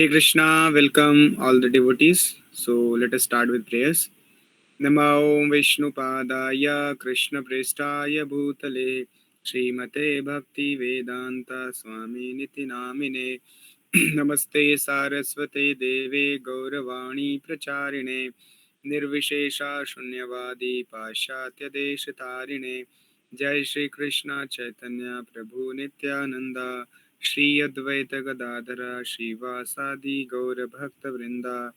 Hey Krishna, welcome all the devotees. So let us start with prayers. Namo Vishnu Padaya Krishna Prestaya Bhutale Srimate Bhakti Vedanta Swami Niti Namine Namaste Saraswate Deve Gauravani Pracharine Nirvishesha Shunyavadi Pashatya Deshatarine Jai Shri Krishna Chaitanya Prabhu Nityananda Shri Advaita Gadadhara Shivasadi Gaura Bhakta Vrinda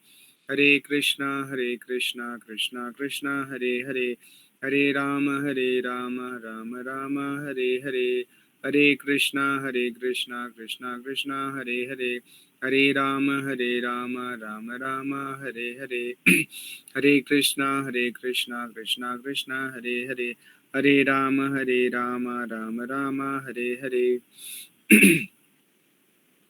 Hare Krishna Krishna Krishna Hare Hare Hare Rama Rama Rama Hare Hare Hare Krishna Krishna Krishna Hare Hare Hare Rama Rama Hare Hare Hare Krishna Krishna Krishna Hare Hare Hare Rama Rama Hare Hare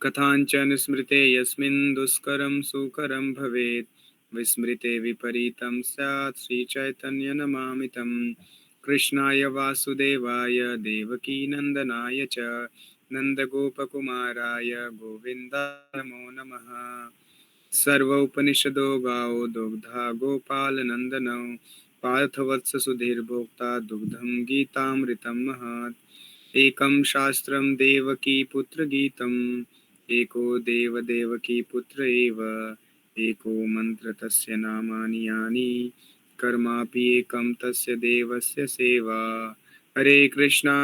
कथाञ्चन स्मृते यस्मिन् दुष्करं सुकरं भवेत् विस्मृते विपरीतं स्यात् श्रीचैतन्यनमामि तं कृष्णाय वासुदेवाय देवकीनन्दनाय च नन्दगोपकुमाराय गोविन्दाय नमो नमः सर्वोपनिषदो गावो दुग्धा गोपालनन्दनौ पार्थवत्ससुधीर्भोक्ता दुग्धं गीतामृतं महत् एकं शास्त्रं देवकी पुत्रगीतम् एको देवकी पुत्र एव एको मन्त्र तस्य नामानि यानि कर्मापि एकं तस्य देवस्य सेवा हरे कृष्णा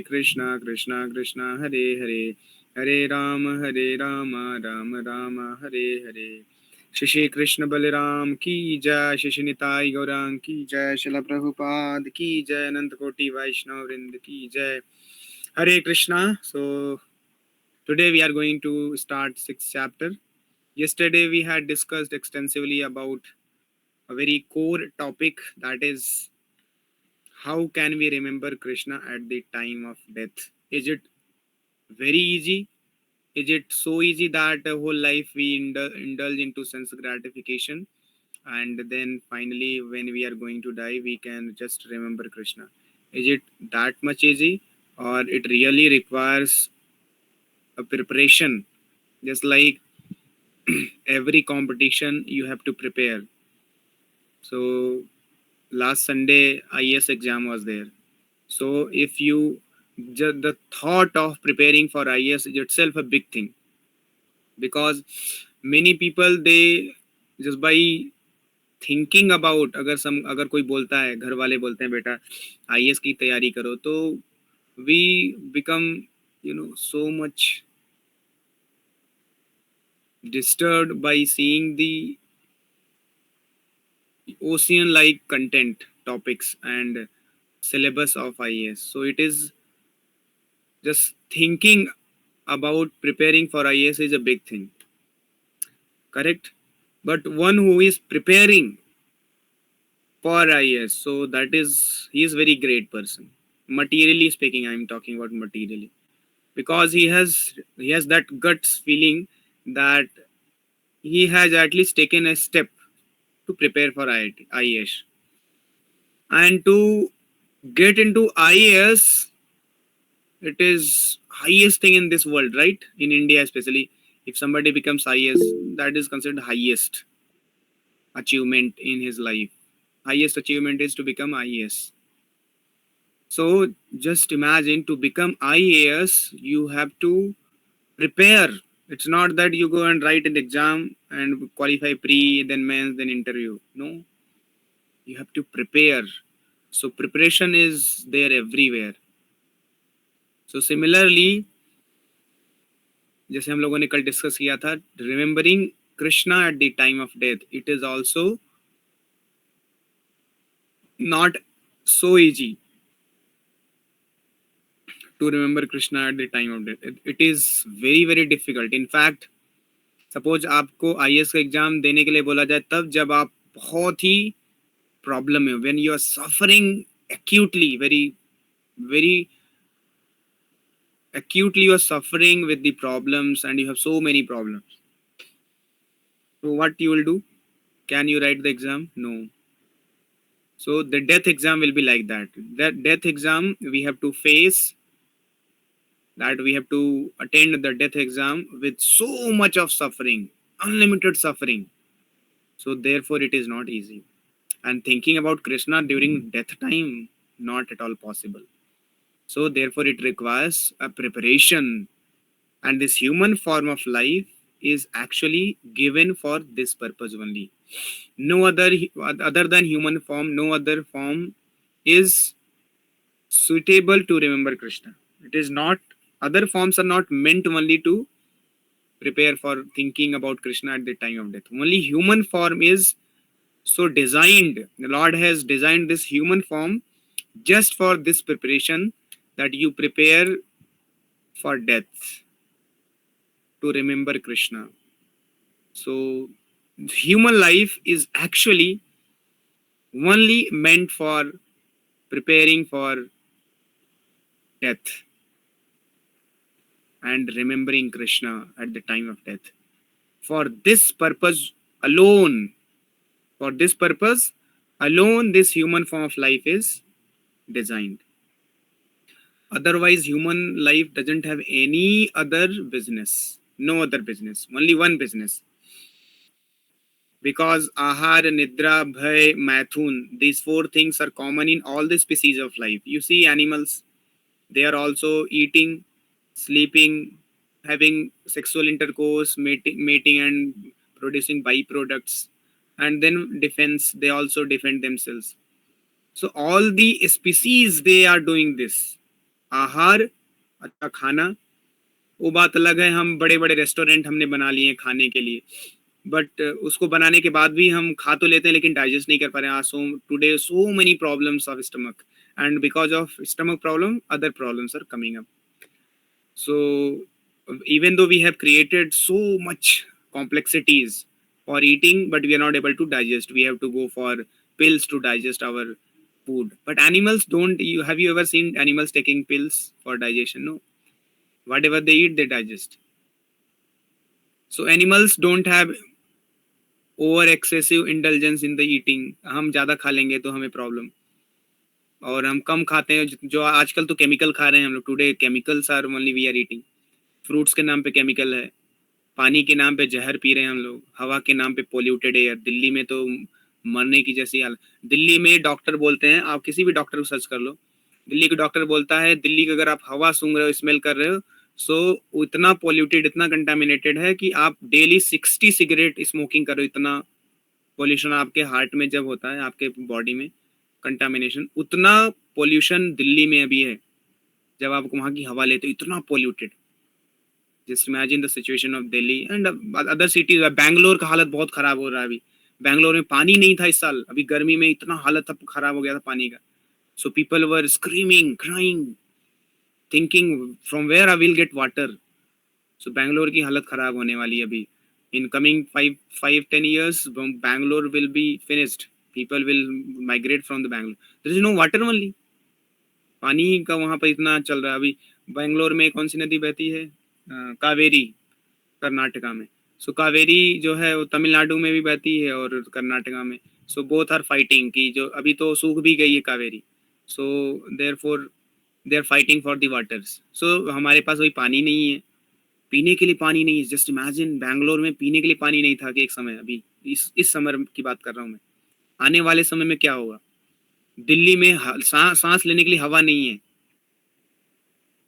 कृष्णा कृष्णा हरे हरे हरे राम राम राम हरे हरे श्री कृष्ण बलराम की जय श्री निताई गौरांग की जय शिला प्रभुपाद की जय अनंत कोटि वैष्णव वृंद की जय हरे कृष्णा सो today we are going to start sixth chapter. Yesterday we had discussed extensively about a very core topic, that is how can we remember Krishna at the time of death. Is it very easy? Is it so easy that a whole life we indulge into sense gratification and then finally when we are going to die we can just remember Krishna? Is it that much easy, or it really requires a preparation? Just like every competition you have to prepare. So last Sunday IAS exam was there. So if you just the thought of preparing for IAS is itself a big thing, because many people they just by thinking about, अगर कोई बोलता है, घर वाले बोलते हैं बेटा IAS की तैयारी करो, तो we become so much disturbed by seeing the ocean like content topics and syllabus of IAS. So it is just thinking about preparing for IAS is a big thing, correct? But one who is preparing for IAS, so that is he is very great person. Materially speaking, I am talking about materially, because he has that guts feeling that he has at least taken a step to prepare for IAS and to get into IAS. It is highest thing in this world, right? In India especially, if somebody becomes IAS, that is considered highest achievement in his life. Highest achievement is to become IAS. So just imagine, to become IAS you have to prepare. It's not that you go and write an exam and qualify pre, then mains, then interview. No, you have to prepare. So preparation is there everywhere. So similarly, जैसे हम लोगों ने कल discuss किया था, remembering Krishna at the time of death, it is also not so easy to remember Krishna at the time of death. It is very very difficult. In fact, suppose आपको IAS का exam देने के लिए बोला जाए तब जब आप बहुत ही प्रॉब्लम में, when you are suffering acutely, very acutely you are suffering with the problems and you have so many problems. So what you will do? Can you write the exam? No. So the death exam will be like that. That death exam we have to face, that we have to attend the death exam with so much of suffering. unlimited suffering. So therefore it is not easy. And thinking about Krishna during death time, not at all possible. So therefore it requires a preparation. And this human form of life is actually given for this purpose only. No other than human form, no other form is suitable to remember Krishna. It is not, other forms are not meant only to prepare for thinking about Krishna at the time of death. Only human form is so designed. The Lord has designed this human form just for this preparation, that you prepare for death to remember Krishna. So human life is actually only meant for preparing for death and remembering Krishna at the time of death. For this purpose alone, for this purpose alone, this human form of life is designed. Otherwise, human life doesn't have any other business. No other business. Only one business. Because ahar, nidra, bhay, maithun, these four things are common in all the species of life. You see animals, they are also eating, sleeping, having sexual intercourse, mating and producing byproducts. And then defense, they also defend themselves. So all the species, they are doing this. आहार, अच्छा खाना, वो बात अलग है, हम बड़े बड़े रेस्टोरेंट हमने बना लिए खाने के लिए, बट उसको बनाने के बाद भी हम खा तो लेते हैं लेकिन डाइजेस्ट नहीं कर पा रहे हैं. So today so many problems of stomach, and because of stomach problem other problems are coming up. So even though we have created so much complexities for eating, but we are not able to digest, we have to go for pills to digest our food. But animals don't. Have you ever seen animals taking pills for digestion? No. Whatever they eat, they digest. So animals don't have over excessive indulgence in the eating. हम ज़्यादा खा लेंगे तो हमें problem, और हम कम खाते हैं. जो आजकल तो केमिकल खा रहे हैं हम लोग. Today chemicals are only we are eating. Fruits के नाम पे केमिकल है, पानी के नाम पे जहर पी रहे हैं हम लोग, हवा के नाम पे पोल्यूटेड एयर. दिल्ली में तो मरने की जैसी हालत. दिल्ली में डॉक्टर बोलते हैं, आप किसी भी डॉक्टर को सर्च कर लो, दिल्ली का डॉक्टर बोलता है दिल्ली की अगर आप हवा सूंघ रहे हो, स्मेल कर रहे हो, सो इतना पोल्यूटेड, इतना कंटामिनेटेड है कि आप डेली 60 सिगरेट स्मोकिंग करो. इतना पोल्यूशन आपके हार्ट में जब होता है, आपके बॉडी में कंटामिनेशन, उतना पोल्यूशन दिल्ली में अभी है. जब आप वहाँ की हवा लेते हो, इतना polluted. Just imagine the situation of Delhi and other cities. Bangalore का हालत बहुत खराब हो रहा है अभी. बैंगलोर में पानी नहीं था इस साल, अभी गर्मी में इतना हालत खराब हो गया था पानी का. So people were screaming, crying, thinking from where I will get water. So Bangalore की हालत खराब होने वाली है अभी. In coming 5-10 years, Bangalore will be finished. People will migrate from the Bangalore. There is no water only. पानी का वहाँ पर इतना चल रहा है अभी. बैंगलोर में कौन सी नदी बहती है? कावेरी, कर्नाटका में. सो कावेरी जो है वो तमिलनाडु में भी बहती है और कर्नाटका में. सो बोथ आर फाइटिंग कि जो अभी तो सूख भी गई है Kaveri. So therefore they are fighting for the waters. So हमारे पास वही पानी नहीं है, पीने के लिए पानी नहीं है. जस्ट इमेजिन, बैंगलोर में पीने के लिए पानी नहीं था कि एक समय, अभी इस समर की बात कर रहा हूँ मैं. आने वाले समय में क्या होगा? दिल्ली में सांस लेने के लिए हवा नहीं है.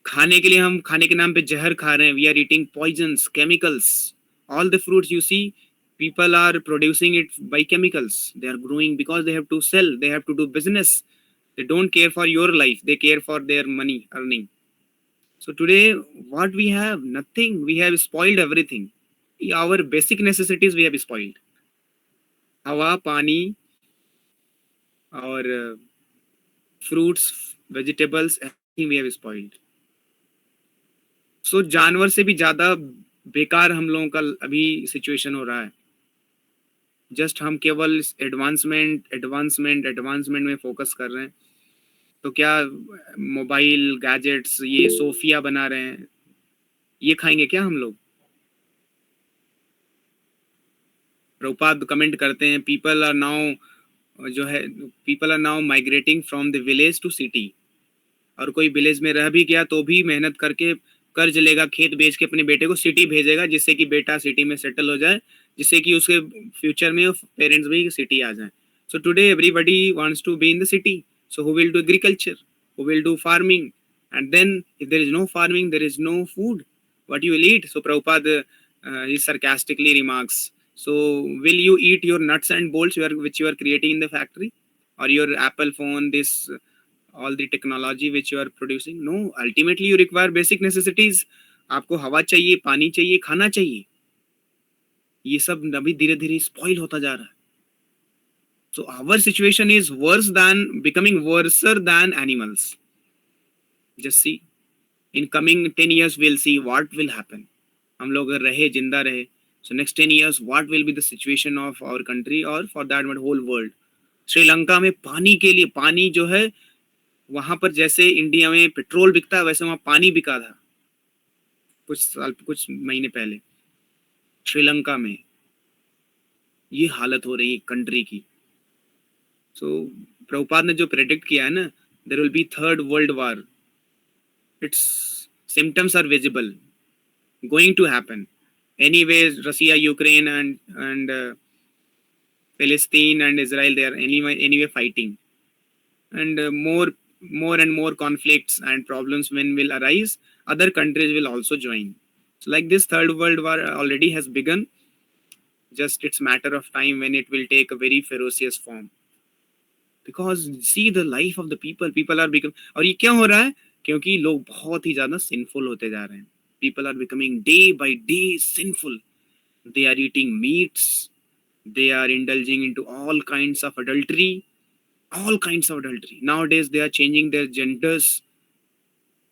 खाने के लिए हम खाने के नाम पे जहर खा रहे हैं. We are eating poisons, chemicals. All the fruits you see, people are producing it by chemicals. They are growing because they have to sell, they have to do business. They don't care for your life, they care for their money earning. So today what we have? Nothing. We have spoiled everything. Our basic necessities we have spoiled. हवा, पानी और fruits, vegetables, everything we have spoiled. So जानवर से भी ज़्यादा बेकार हम लोगों का अभी सिचुएशन हो रहा है. जस्ट हम केवल एडवांसमेंट में फोकस कर रहे हैं. तो क्या मोबाइल, गैजेट्स, ये सोफिया बना रहे हैं, ये खाएंगे क्या हम लोग? प्रभुपाद कमेंट करते हैं, people are now migrating from the village to city. और कोई विलेज में रह भी गया तो भी मेहनत करके कर्ज लेगा, खेत बेच के अपने बेटे को सिटी भेजेगा, जिससे कि बेटा सिटी में सेटल हो जाए, जिससे कि उसके फ्यूचर में पेरेंट्स भी सिटी आ जाए. So today everybody wants to be in the city. So who will do agriculture? Who will do farming? And then if there is no farming, there is no food. What you will eat? So Prabhupada he sarcastically remarks. So will you eat your nuts and bolts which you are creating in the factory, or your Apple phone, this all the technology which you are producing? No. Ultimately you require basic necessities. आपको हवा चाहिए, पानी चाहिए, खाना चाहिए. ये सब अभी धीरे धीरे स्पॉइल होता जा रहा है. So our situation is worse than becoming worser than animals. Just see, in coming 10 years we'll see what will happen. हम लोग अगर रहे, जिंदा रहे, so next 10 years what will be the situation of our country, or for that matter whole world. Sri Lanka में पानी के लिए, पानी जो है वहां पर जैसे इंडिया में पेट्रोल बिकता है, वैसे वहां पानी बिका था कुछ महीने पहले. श्रीलंका में ये हालत हो रही है कंट्री की. सो प्रभुपाद ने जो प्रेडिक्ट किया है ना, there will be third world war. Its symptoms are visible, going to happen. Anyways, Russia, Ukraine, and Palestine and Israel, they are anyway fighting, and more and more conflicts and problems when will arise, other countries will also join. So like this third world war already has begun. Just it's matter of time when it will take a very ferocious form. Because see the life of the people are become. और ये क्यों हो रहा है? क्योंकि लोग बहुत ही ज्यादा सिंफुल होते जा रहे हैं. People are becoming day by day sinful. They are eating meats. They are indulging into all kinds of adultery. Nowadays they are changing their genders.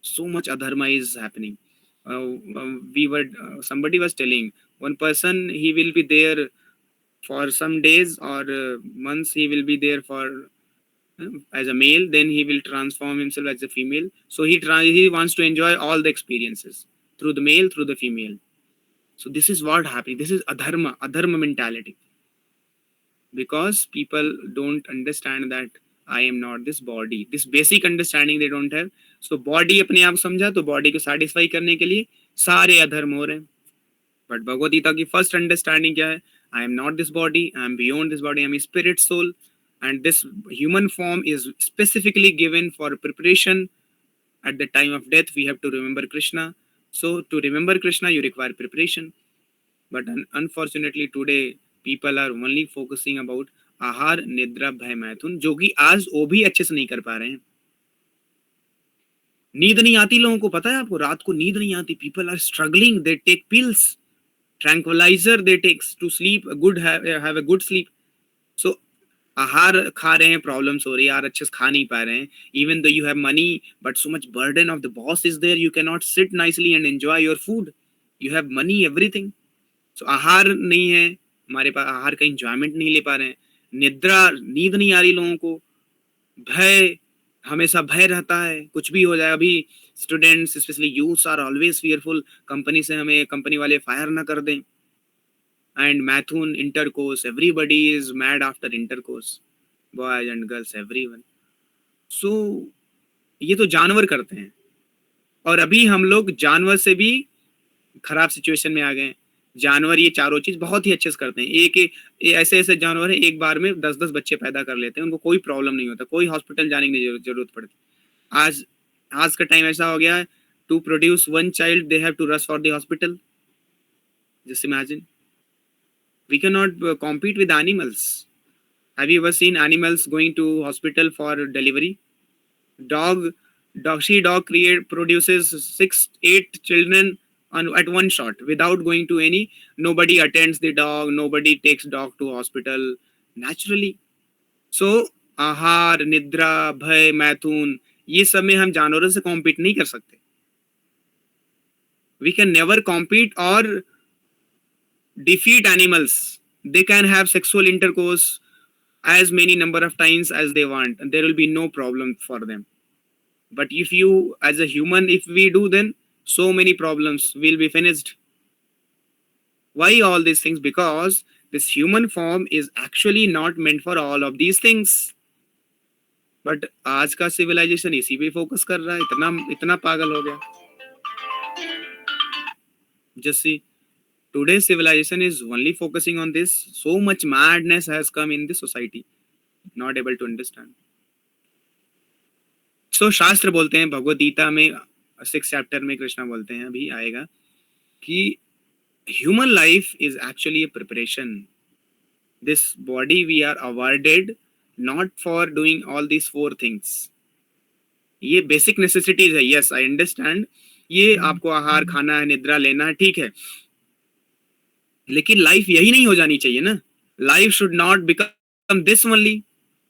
So much adharma is happening. Somebody was telling, one person, he will be there for some days or months, he will be there for as a male, then he will transform himself as a female. So he wants to enjoy all the experiences through the male, through the female. So this is what happening. This is adharma mentality. Because people don't understand that I am not this body. This basic understanding they don't have. So body अपने आप समझा तो body को satisfy करने के लिए सारे अधर्म हो रहे हैं. But भगवद गीता की first understanding क्या है? I am not this body. I am beyond this body. I am a spirit soul. And this human form is specifically given for preparation. At the time of death we have to remember Krishna. So to remember Krishna you require preparation. But unfortunately today people are only focusing about आहार, निद्रा, भय, मैथुन, जो कि आज वो भी अच्छे से नहीं कर पा रहे हैं. नींद नहीं आती लोगों को, पता है आपको? रात को नींद नहीं आती. People are struggling. They take pills, tranquilliser they takes to sleep good, have a good sleep. So आहार खा रहे हैं, प्रॉब्लम्स हो रही है यार, अच्छे से खा नहीं पा रहे हैं. Even though you have money, but so much burden of the boss is there, you can not sit nicely and enjoy your food. You have money, everything. So आहार नहीं है हमारे पास, आहार का एंजॉयमेंट नहीं ले पा रहे हैं. निद्रा, नींद नहीं आ रही लोगों को. भय, हमेशा भय रहता है कुछ भी हो जाए. अभी students specially youths are always fearful, company से हमें कंपनी वाले फायर ना कर दें. एंड मैथुन, intercourse, everybody is mad after intercourse, boys and girls, everyone. So ये तो जानवर करते हैं, और अभी हम लोग जानवर से भी खराब सिचुएशन में आ गए. जानवर ये चारों चीज बहुत ही अच्छे से करते हैं. एक ऐसे ऐसे जानवर है, एक बार में 10-10 बच्चे पैदा कर लेते हैं, उनको कोई प्रॉब्लम नहीं होता, कोई हॉस्पिटल जाने की जरूरत पड़ती. आज का टाइम ऐसा हो गया है, to produce one child they have to rush for the hospital. Just imagine, we can not compete with animals. Have you ever seen animals going to hospital for delivery? Dog produces 6-8 children at one shot without going to any. Nobody attends the dog, nobody takes dog to hospital naturally. So आहार, निद्रा, भय, मैथुन, ये सब में हम जानवरों से कॉम्पीट नहीं कर सकते. We can never compete or defeat animals. They can have sexual intercourse as many number of times as they want, and there will be no problem for them. But if you as a human, if we do, then so many problems will be finished. Why all these things? Because this human form is actually not meant for all of these things. But आज का civilization इसी पे focus कर रहा है, इतना पागल हो गया. Just see, today's civilization is only focusing on this. So much madness has come in the society. Not able to understand. So शास्त्र बोलते हैं, भगवद गीता में 6th chapter में कृष्णा बोलते हैं, अभी आएगा, कि human life is actually a preparation. This body we are awarded not for doing all these 4 things. ये बेसिक नेसेसिटीज है, यस आई अंडरस्टैंड, ये आपको आहार खाना है, निद्रा लेना है, ठीक है, लेकिन लाइफ यही नहीं हो जानी चाहिए ना. Life should not become this only,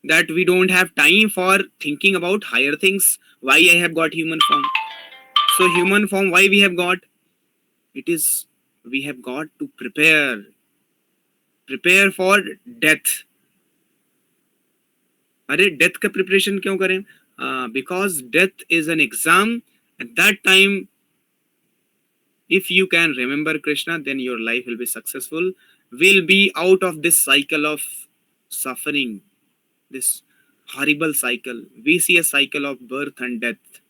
that we don't have time for thinking about higher things. Why I have got human form? So human form why we have got? It is we have got to prepare for death. अरे death का preparation क्यों करें? Because death is an exam. At that time, if you can remember Krishna, then your life will be successful. Will be out of this cycle of suffering, this horrible cycle. We see a cycle of birth and death.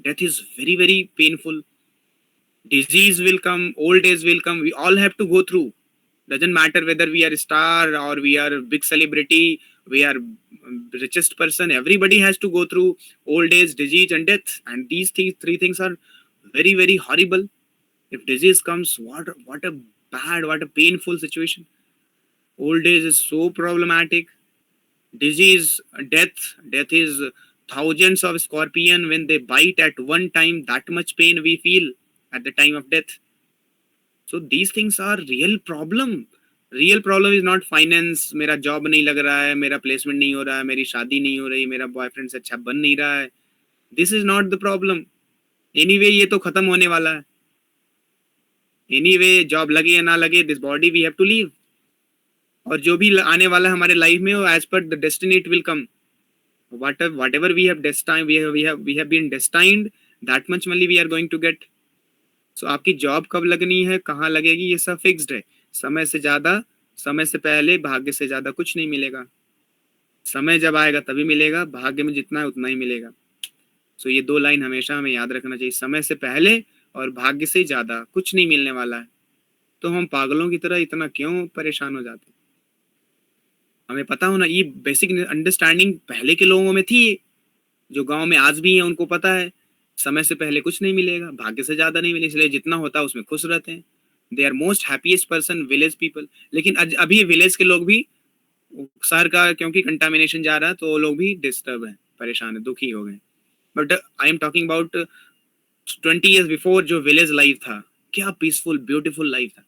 Death is very, very painful. Disease will come, old age will come. We all have to go through. Doesn't matter whether we are a star or we are a big celebrity, we are richest person. Everybody has to go through old age, disease and death. And these things, 3 things are very, very horrible. If disease comes, what a bad, what a painful situation. Old age is so problematic. Disease, death is thousands of scorpion. When they bite at one time, that much pain we feel at the time of death. So these things are real problem. Real problem is not finance. मेरा job नहीं लग रहा है, मेरा placement नहीं हो रहा है, मेरी शादी नहीं हो रही, मेरा बॉयफ्रेंड से अच्छा बन नहीं रहा है. This is not the problem. Anyway ये तो खत्म होने वाला है. Anyway जॉब लगे या ना लगे, this body we have to leave. और जो भी आने वाला है हमारे लाइफ में, वो as per the destiny it will come. Whatever we have destined, we have been destined, that much only we are going to get. So आपकी जॉब कब लगनी है, कहाँ लगेगी, ये सब फिक्स्ड है. समय से ज्यादा, समय से पहले, भाग्य से ज्यादा कुछ नहीं मिलेगा. समय जब आएगा तभी मिलेगा, भाग्य में जितना है उतना ही मिलेगा. सो ये 2 लाइन हमेशा हमें याद रखना चाहिए. समय से पहले और भाग्य से ज्यादा कुछ नहीं मिलने वाला है. तो हम पागलों की तरह इतना क्यों परेशान हो जाते? हमें पता होना, ये बेसिक अंडरस्टैंडिंग पहले के लोगों में थी, जो गांव में आज भी है उनको पता है. समय से पहले कुछ नहीं मिलेगा, भाग्य से ज्यादा नहीं मिलेगा, इसलिए जितना होता है उसमें खुश रहते हैं. They are most happiest person village people. लेकिन अभी विलेज के लोग भी, शहर का क्योंकि कंटामिनेशन जा रहा है तो वो लोग भी डिस्टर्ब है, परेशान है, दुखी हो गए. But I am talking about 20 years before, जो विलेज लाइफ था, क्या पीसफुल ब्यूटीफुल लाइफ था.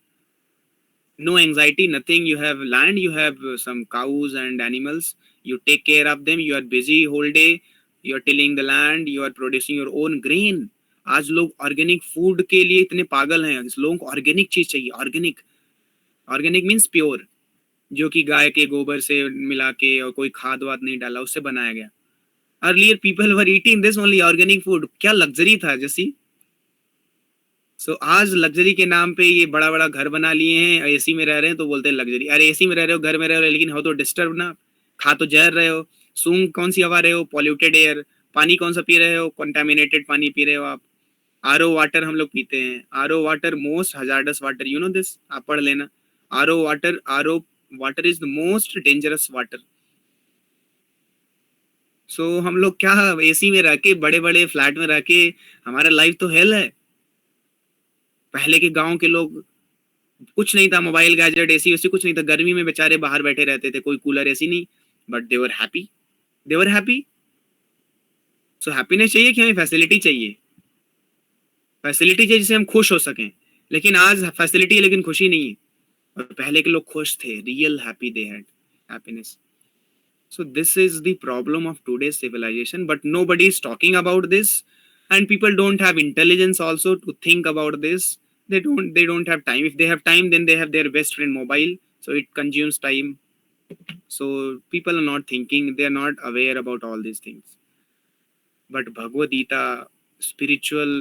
No anxiety, nothing. You have land, you have some cows and animals. You take care of them. You are busy whole day. You are tilling the land. You are producing your own grain. आज लोग organic food के लिए इतने पागल हैं. लोगों को organic चीज चाहिए. ऑर्गेनिक मीन्स प्योर, जो कि गाय के गोबर से मिला के और कोई खाद वाद नहीं डाला, उससे बनाया गया. Earlier people were eating this only organic food. क्या लग्जरी था जैसी. सो आज लग्जरी के नाम पे ये बड़ा बड़ा घर बना लिए हैं, एसी में रह रहे हैं तो बोलते हैं लग्जरी. अरे एसी में रह रहे हो, घर में रह रहे हो, लेकिन हो तो डिस्टर्ब ना. खा तो जहर रहे हो. सूंघ कौन सी हवा रहे हो? Polluted air. पानी कौन सा पी रहे हो? कंटामिनेटेड पानी पी रहे हो आप. आरओ वाटर हम लोग पीते हैं. RO water most hazardous water, you know this, आप पढ़ लेना. RO water is the most dangerous water. So हम लोग क्या एसी में रह के, बड़े बड़े फ्लैट में रह के, हमारा लाइफ तो हेल है. पहले के गांव के लोग, कुछ नहीं था, मोबाइल गैजेट एसी वैसी कुछ नहीं था. गर्मी में बेचारे बाहर बैठे रहते थे, कोई कूलर एसी नहीं, but they were happy. So happiness चाहिए कि हमें फैसिलिटी चाहिए? फैसिलिटी चाहिए जिससे हम खुश हो सकें. लेकिन आज फैसिलिटी है लेकिन खुशी नहीं है. और पहले के लोग खुश थे, real happy, they had happiness. So this is the problem of today's civilization, but nobody is talking about this, and people don't have intelligence also to think about this. They don't have time. If they have time, then they have their best friend mobile, so it consumes time. So people are not thinking, they are not aware about all these things. But Bhagavad Gita, spiritual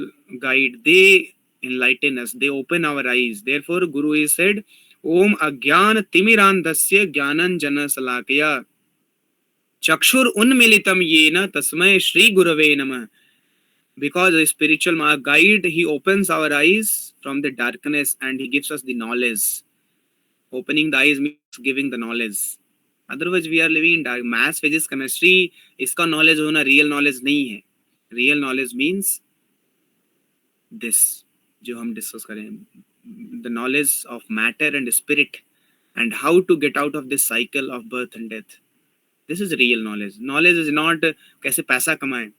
guide, they enlighten us, they open our eyes. Therefore Guru is said, Om Agyan Timirandhasya Jnananjana Salakaya चक्षुर उन्मिलितम येन तस्मै श्री गुरवे नमः. Because a spiritual guide, he opens our eyes from the darkness and he gives us the knowledge. Opening the eyes means giving the knowledge. Otherwise we are living in dark. Maths, physics, chemistry, इसका knowledge होना real knowledge नहीं है. Real knowledge means this, जो हम discuss करें, the knowledge of matter and spirit and how to get out of this cycle of birth and death. This is real knowledge. Knowledge is not कैसे पैसा कमाएं.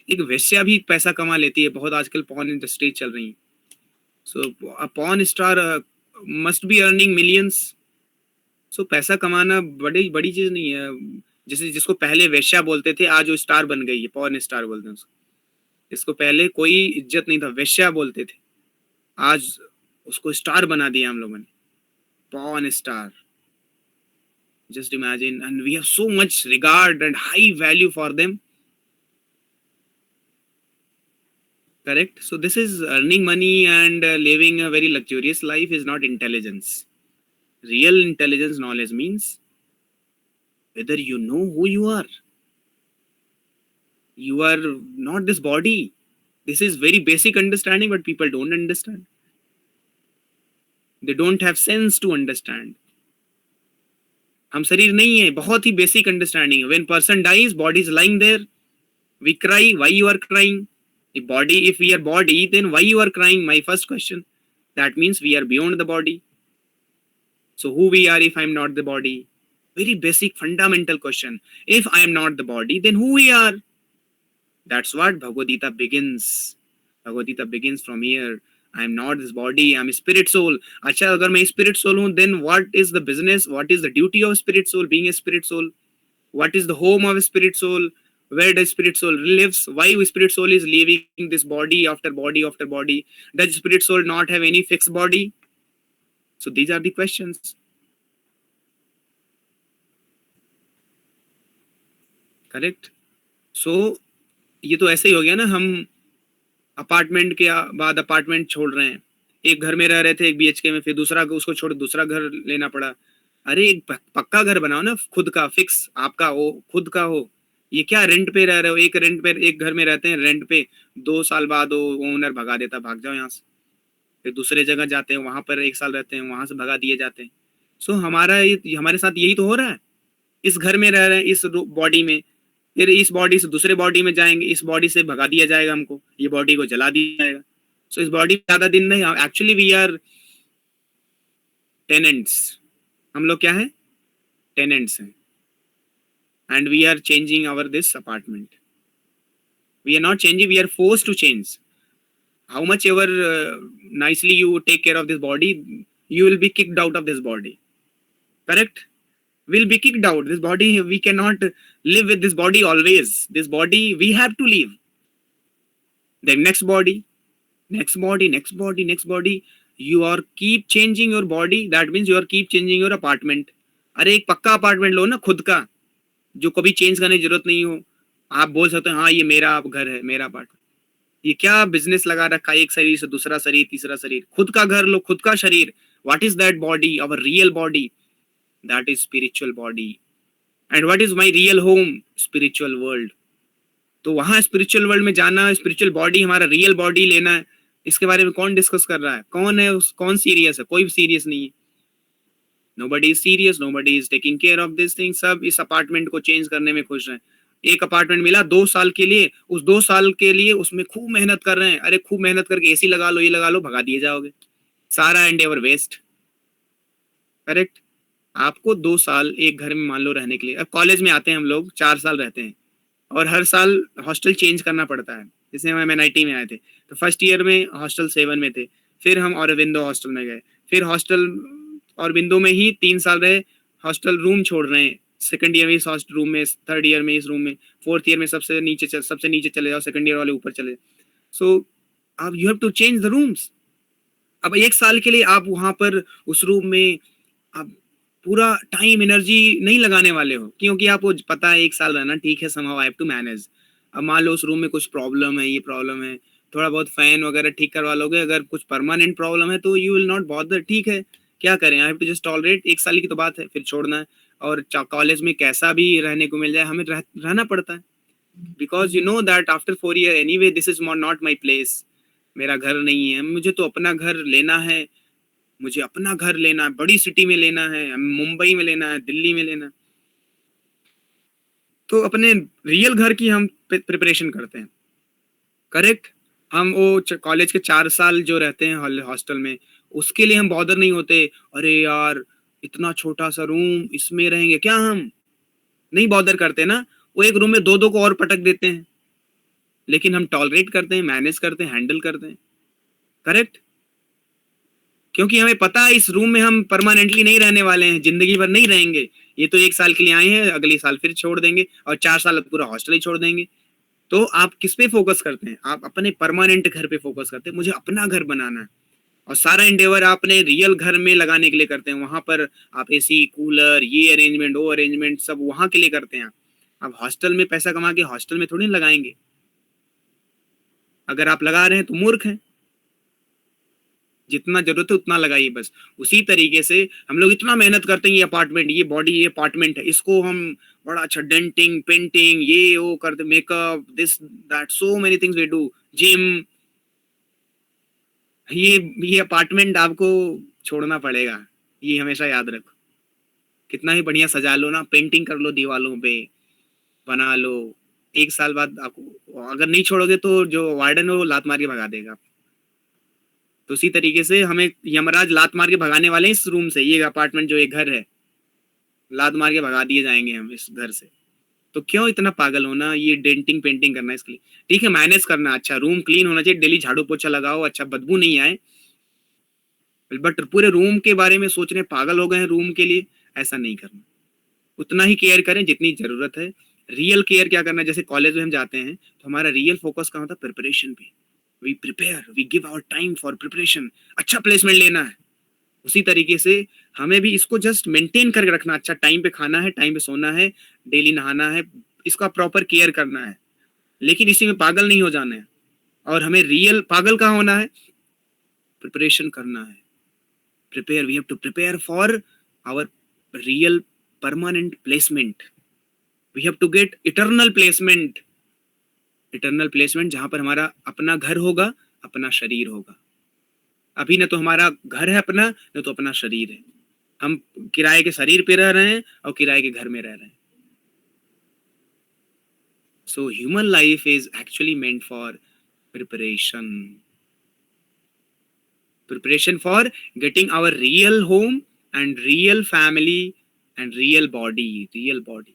एक वेश्या भी पैसा कमा लेती है, बहुत आजकल पॉर्न इंडस्ट्री चल रही है. So a porn star must be earning millions. So पैसा कमाना बड़ी बड़ी चीज नहीं है. जैसे जिसको पहले वेश्या बोलते थे, आज वो स्टार बन गई है, पॉर्न स्टार बोलते हैं उसको. इसको पहले कोई इज्जत नहीं था, वेश्या बोलते थे, आज उसको स्टार बना दिया हम लोगों ने, porn star. Just imagine, and we have so much regard and high value for them. Correct? So this is earning money and living a very luxurious life is not intelligence. Real intelligence knowledge means whether you know who you are. You are not this body. This is very basic understanding, but people don't understand. They don't have sense to understand. हम शरीर नहीं है, बहुत ही basic understanding है. When person dies, body is lying there. We cry. Why you are crying? If body, if we are body, then why you are crying? My first question. That means we are beyond the body. So who we are if I am not the body? Very basic, fundamental question. If I am not the body, then who we are? That's what Bhagavad Gita begins. Bhagavad Gita begins from here. I am not this body, I am a spirit soul. अच्छा, अगर मैं spirit soul हूँ, then what is the business? What is the duty of spirit soul? Being a spirit soul. What is the home of a spirit soul? Where does spirit soul lives? Why spirit soul is leaving this body after body after body? Does spirit soul not have any fixed body? So these are the questions. Correct? So ये तो ऐसे ही हो गया ना, हम apartment के बाद apartment छोड़ रहे हैं. एक घर में रह रहे थे, एक बीएचके में, फिर दूसरा उसको छोड़ दूसरा घर लेना पड़ा. अरे एक पक्का घर बनाओ ना, खुद का, फिक्स, आपका हो, खुद का हो. ये क्या रेंट पे रह रहे हो? एक रेंट पे, एक घर में रहते हैं रेंट पे, 2 साल बाद वो ओनर भगा देता, भाग जाओ यहाँ से. फिर दूसरे जगह जाते हैं, वहां पर 1 साल रहते हैं, वहां से भगा दिए जाते हैं. सो हमारे साथ यही तो हो रहा है. इस घर में रह रहे हैं, इस बॉडी में, फिर इस बॉडी से दूसरे बॉडी में जाएंगे, इस बॉडी से भगा दिया जाएगा हमको, ये बॉडी को जला दिया जाएगा. सो इस बॉडी ज्यादा दिन नहीं. Actually we are tenants. हम लोग क्या है? टेनेंट्स हैं. And we are changing our this apartment. We are not changing, we are force to change. How much ever nicely you take care of this body, you will be kicked out of this body. Correct? Will be kicked out. This body, we cannot live with this body always. This body, we have to leave. Then next body, next body, next body, next body. You are keep changing your body. That means you are keep changing your apartment. अरे एक पक्का apartment लो ना खुद का, जो कभी change करने की जरूरत नहीं हो. आप बोल सकते हो हाँ ये मेरा घर है, मेरा अपार्टमेंट. ये क्या बिजनेस लगा रखा है, एक शरीर से दूसरा शरीर, तीसरा शरीर. खुद का घर लो, खुद का शरीर. What is that body? Our real body, that is spiritual body. And what is my real home? Spiritual world. तो वहां स्पिरिचुअल वर्ल्ड में जाना, स्पिरिचुअल बॉडी, हमारा रियल बॉडी लेना है. इसके बारे में कौन डिस्कस कर रहा है? कौन है कौन सीरियस है? कोई भी सीरियस नहीं है. Nobody is serious, nobody is taking care of this thing. सब इस अपार्टमेंट को चेंज करने में खुश हैं. एक अपार्टमेंट मिला 2 साल के लिए, उस 2 साल के लिए उसमें खूब मेहनत कर रहे हैं. अरे खूब मेहनत करके एसी लगा लो, ये लगा लो, भगा दिए जाओगे. सारा एंडेवर वेस्ट. करेक्ट? आपको 2 साल एक घर में मान लो रहने के लिए. अब कॉलेज में आते हैं हम लोग, 4 साल रहते हैं और हर साल हॉस्टल चेंज करना पड़ता है. जैसे हम एनआईटी में आए थे तो फर्स्ट ईयर में हॉस्टल 7 में थे, फिर हम औरबिंदो हॉस्टल में गए, फिर हॉस्टल औरबिंदो में ही 3 साल रहे. हॉस्टल रूम छोड़ रहे हैं, सेकंड ईयर में इस हॉस्टल रूम में, थर्ड ईयर में इस रूम में, फोर्थ ईयर में सबसे नीचे चले जाओ, सेकंड ईयर वाले ऊपर चले. सो अब you have to change the rooms. अब 1 साल के लिए आप वहां पर उस रूम में आप पूरा टाइम एनर्जी नहीं लगाने वाले हो, क्योंकि आपको पता है 1 साल रहना ठीक है, somehow I have to manage. अब मान लो उस रूम में कुछ प्रॉब्लम है, ये प्रॉब्लम है, थोड़ा बहुत फैन वगैरह ठीक करवा लोगे. अगर कुछ परमानेंट प्रॉब्लम है तो यू विल नॉट बॉदर. ठीक है, क्या करें, I have to just tolerate. 1 साल की तो बात है, फिर छोड़ना है. और कॉलेज में कैसा भी रहने को मिल जाए, हमें रहना पड़ता है. Because you know that after 4 years anyway this is not my place, मेरा घर नहीं है, मुझे तो अपना घर लेना है, मुझे अपना घर लेना है, बड़ी सिटी में लेना है, मुंबई में लेना है, दिल्ली में लेना है। तो अपने रियल घर की हम प्रिपरेशन करते हैं, करेक्ट। हम वो कॉलेज के 4 साल जो रहते हैं हॉस्टल में, उसके लिए हम बॉदर नहीं होते, अरे यार इतना छोटा सा रूम, इसमें रहेंगे क्या, हम नहीं बॉदर करते ना। वो एक रूम में दो दो को और पटक देते हैं, लेकिन हम टॉलरेट करते हैं, मैनेज करते हैं, हैंडल करते हैं, करेक्ट। क्योंकि हमें पता है इस रूम में हम परमानेंटली नहीं रहने वाले हैं, जिंदगी भर नहीं रहेंगे। ये तो 1 साल के लिए आए हैं, अगले साल फिर छोड़ देंगे, और 4 साल पूरा हॉस्टल ही छोड़ देंगे। तो आप किस पे फोकस करते हैं? आप अपने परमानेंट घर पे फोकस करते हैं, मुझे अपना घर बनाना है, और सारा इंडेवर आप अपने रियल घर में लगाने के लिए करते हैं। वहां पर आप एसी, कूलर, ये अरेंजमेंट, वो अरेंजमेंट सब वहां के लिए करते हैं। आप हॉस्टल में पैसा कमा के हॉस्टल में थोड़ी लगाएंगे। अगर आप लगा रहे हैं तो मूर्ख हैं। जितना जरूरत है उतना लगाइए बस। उसी तरीके से हम लोग इतना मेहनत करते हैं, ये अपार्टमेंट, ये बॉडी, ये अपार्टमेंट है, इसको हम बड़ा अच्छा डेंटिंग, पेंटिंग, ये वो करते, makeup, this that, so many things we do, gym. ये अपार्टमेंट आपको छोड़ना पड़ेगा, ये हमेशा याद रखो। कितना ही बढ़िया सजा लो ना, पेंटिंग कर लो दीवालों पे, बना लो, 1 साल बाद आपको अगर नहीं छोड़ोगे तो जो वार्डन है वो लात मार के भगा देगा। तो उसी तरीके से हमें यमराज लात मार के भगाने वाले हैं इस रूम से, ये अपार्टमेंट जो एक घर है, लात मार के भगा दिए जाएंगे हम इस घर से। तो क्यों इतना पागल होना, ये डेंटिंग पेंटिंग करना इसके लिए? ठीक है, मैनेज करना, अच्छा रूम क्लीन होना चाहिए, डेली झाड़ू पोछा लगाओ, अच्छा बदबू नहीं आए, बट पूरे रूम के बारे में सोच रहे पागल हो गए हैं रूम के लिए, ऐसा नहीं करना। उतना ही केयर करें जितनी जरूरत है। रियल केयर क्या करना है, जैसे कॉलेज में हम जाते हैं तो हमारा रियल फोकस कहाँ होता है? प्रिपरेशन पे। We prepare, we give our time for preparation, अच्छा प्लेसमेंट लेना है। उसी तरीके से हमें भी इसको जस्ट मेंटेन करके रखना, अच्छा टाइम पे खाना है, टाइम पे सोना है, डेली नहाना है, इसका प्रॉपर केयर करना है, लेकिन इसी में पागल नहीं हो जाना है। और हमें रियल पागल कहाँ होना है? प्रिपरेशन करना है। Prepare, we have to prepare for our real permanent placement. We have to get eternal placement. Eternal placement जहां पर हमारा अपना घर होगा, अपना शरीर होगा। अभी न तो हमारा घर है अपना, न तो अपना शरीर है। हम किराए के शरीर पे रह रहे हैं और किराए के घर में रह रहे हैं। So human life is actually meant for preparation. Preparation for getting our real home and real family and real body. Real body,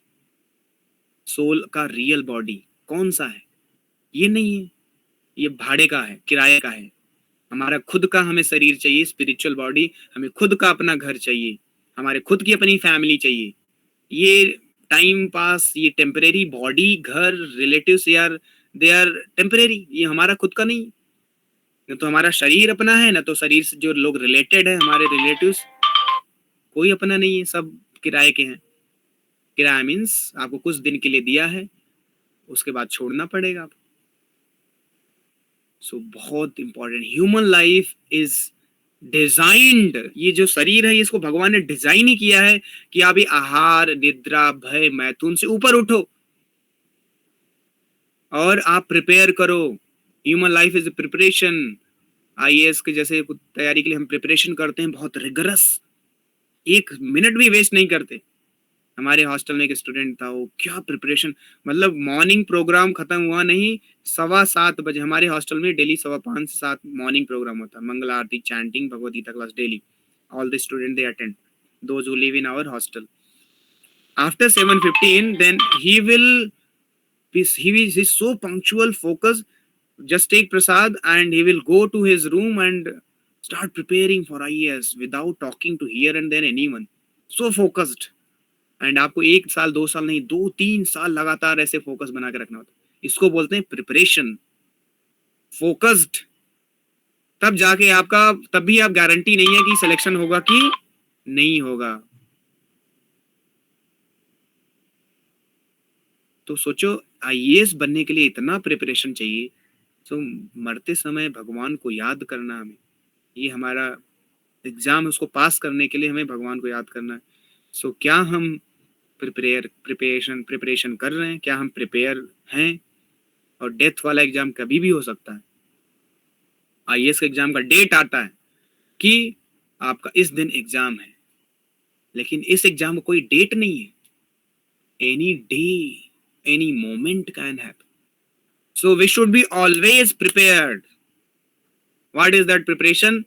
soul का रियल बॉडी कौन सा है? ये नहीं है, ये भाड़े का है, किराए का है। हमारा खुद का हमें शरीर चाहिए, स्पिरिचुअल बॉडी, हमें खुद का अपना घर चाहिए, हमारे खुद की अपनी फैमिली चाहिए। ये टाइम पास, ये टेम्परेरी बॉडी, घर, रिलेटिव्स यार, दे आर टेम्परेरी, ये हमारा खुद का नहीं। न तो हमारा शरीर अपना है, न तो शरीर से जो लोग रिलेटेड है हमारे रिलेटिव्स, कोई अपना नहीं है, सब किराए के हैं। किराया मीन्स आपको कुछ दिन के लिए दिया है, उसके बाद छोड़ना पड़ेगा आपको। सो बहुत important, human life is designed, ये जो शरीर है इसको भगवान ने डिजाइन ही किया है कि आप ये आहार, निद्रा, भय, मैथुन से ऊपर उठो और आप प्रिपेयर करो। Human life is preparation. IAS के जैसे तैयारी के लिए हम प्रिपरेशन करते हैं, बहुत रिगरस, 1 मिनट भी वेस्ट नहीं करते। हमारे हॉस्टल में एक स्टूडेंट था, वो क्या प्रिपरेशन, मतलब मॉर्निंग प्रोग्राम खत्म हुआ नहीं, 7:15 बजे हमारे हॉस्टल में डेली 5:15 से 7 मॉर्निंग प्रोग्राम होता है, mangal aarti, chanting, Bhagavad Gita class daily. All the student they attend, those who live in our hostel. After 7:15 then he is so punctual, focused, just take prasad and he will go to his room and start preparing for IAS without talking to here and there anyone, so focused। And आपको 1 साल 2 साल नहीं, 2-3 साल लगातार ऐसे focus बना के रखना होता है। इसको बोलते हैं प्रिपरेशन, फोकस्ड। तब जाके आपका, तब भी आप गारंटी नहीं है कि सिलेक्शन होगा कि नहीं होगा। तो सोचो, आईएएस बनने के लिए इतना प्रिपरेशन चाहिए, तो मरते समय भगवान को याद करना, हमें ये हमारा एग्जाम है, उसको पास करने के लिए हमें भगवान को याद करना है। सो क्या हम प्रिपरेशन कर रहे हैं? क्या हम प्रिपेयर हैं? और डेथ वाला एग्जाम कभी भी हो सकता है। आईएएस का एग्जाम का डेट आता है कि आपका इस दिन एग्जाम है, लेकिन इस एग्जाम का कोई डेट नहीं है। Any day, any moment can happen, so we should be always prepared. What is that preparation?